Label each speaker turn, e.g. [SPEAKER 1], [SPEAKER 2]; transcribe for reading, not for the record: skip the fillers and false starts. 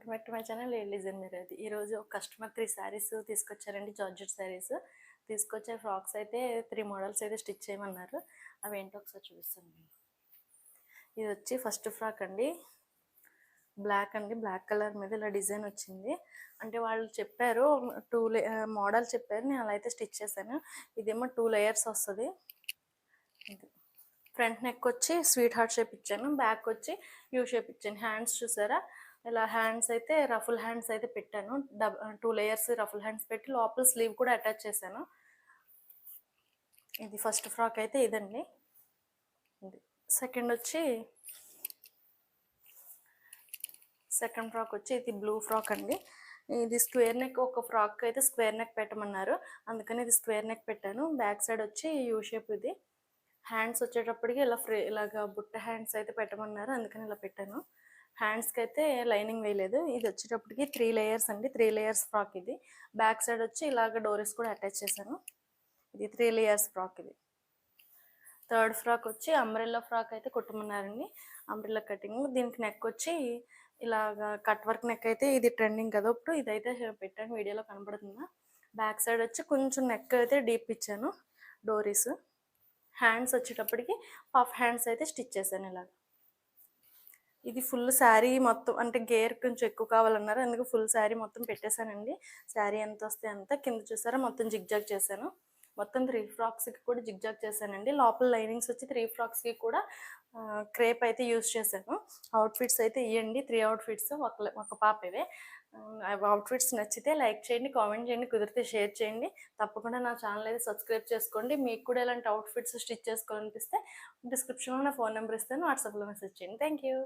[SPEAKER 1] Welcome back to my channel design మీరేది. ఈరోజు ఒక కస్టమర్ 3 శారీస్ తీసుకొచ్చారండి. జార్జెట్ శారీస్ తీసుకొచ్చే ఫ్రాక్స్ అయితే 3 మోడల్స్ అయితే స్టిచ్ చేయమన్నారు. అవి ఏంటో ఒకసారి చూపిస్తాను. ఇది వచ్చి ఫస్ట్ ఫ్రాక్ అండి, బ్లాక్ అండి. బ్లాక్ కలర్ మీద ఇలా డిజైన్ వచ్చింది. అంటే వాళ్ళు చెప్పారు 2 మోడల్ చెప్పారు, నేను అలా అయితే స్టిచ్ చేశాను. ఇదేమో 2 లేయర్స్ వస్తుంది. ఫ్రంట్ నెక్ వచ్చి స్వీట్ హార్ట్ షేప్ ఇచ్చాను, బ్యాక్ వచ్చి యూ షేప్ ఇచ్చాను. హ్యాండ్స్ చూసారా, ఇలా హ్యాండ్స్ అయితే రఫుల్ హ్యాండ్స్ అయితే పెట్టాను. 2 లేయర్స్ రఫుల్ హ్యాండ్స్ పెట్టి లోపల స్లీవ్ కూడా అటాచ్ చేశాను. ఇది ఫస్ట్ ఫ్రాక్ అయితే ఇదండి. సెకండ్ ఫ్రాక్ వచ్చి ఇది బ్లూ ఫ్రాక్ అండి. ఇది స్క్వేర్ నెక్, ఒక ఫ్రాక్ అయితే స్క్వేర్ నెక్ పెట్టమన్నారు, అందుకని ఇది స్క్వేర్ నెక్ పెట్టాను. బ్యాక్ సైడ్ వచ్చి యూ షేప్. ఇది హ్యాండ్స్ వచ్చేటప్పటికి ఇలాగా బుట్ట హ్యాండ్స్ అయితే పెట్టమన్నారు, అందుకని ఇలా పెట్టాను. హ్యాండ్స్కి అయితే లైనింగ్ వేయలేదు. ఇది వచ్చేటప్పటికి 3 లేయర్స్ అండి, 3 లేయర్స్ ఫ్రాక్. ఇది బ్యాక్ సైడ్ వచ్చి ఇలాగ డోరీస్ కూడా అటాచ్ చేశాను. ఇది 3 లేయర్స్ ఫ్రాక్. ఇది థర్డ్ ఫ్రాక్ వచ్చి అంబ్రెల్లా ఫ్రాక్ అయితే కుట్టమన్నారండి, అంబ్రెల్లా కటింగ్. దీనికి నెక్ వచ్చి ఇలాగా కట్ వర్క్ నెక్. అయితే ఇది ట్రెండింగ్ కదా ఇప్పుడు, ఇదైతే పెట్టాను, వీడియోలో కనపడుతుందా. బ్యాక్ సైడ్ వచ్చి కొంచెం నెక్ అయితే డీప్ ఇచ్చాను, డోరీస్. హ్యాండ్స్ వచ్చేటప్పటికి పఫ్ హ్యాండ్స్ అయితే స్టిచ్ చేశాను ఇలాగ. ఇది ఫుల్ శారీ మొత్తం, అంటే గేర్ కొంచెం ఎక్కువ కావాలన్నారు, అందుకు ఫుల్ శారీ మొత్తం పెట్టేశానండి. శారీ ఎంత వస్తే అంత. కింద చూసారా మొత్తం జిగ్జాగ్ చేశాను. మొత్తం 3 ఫ్రాక్స్కి కూడా జిగ్జాగ్ చేశానండి. లోపల లైనింగ్స్ వచ్చి 3 ఫ్రాక్స్కి కూడా క్రేప్ అయితే యూజ్ చేశాను. అవుట్ఫిట్స్ అయితే ఇవ్వండి, 3 అవుట్ఫిట్స్, ఒక పాపవే. అవుట్ఫిట్స్ నచ్చితే లైక్ చేయండి, కామెంట్ చేయండి, కుదిరితే షేర్ చేయండి. తప్పకుండా నా ఛానల్ అయితే సబ్స్క్రైబ్ చేసుకోండి. మీకు కూడా ఇలాంటి అవుట్ఫిట్స్ స్టిచ్ చేసుకోవాలనిపిస్తే డిస్క్రిప్షన్లో నా ఫోన్ నెంబర్ ఇస్తాను, వాట్సాప్లో మెసేజ్ చేయండి. Thank you.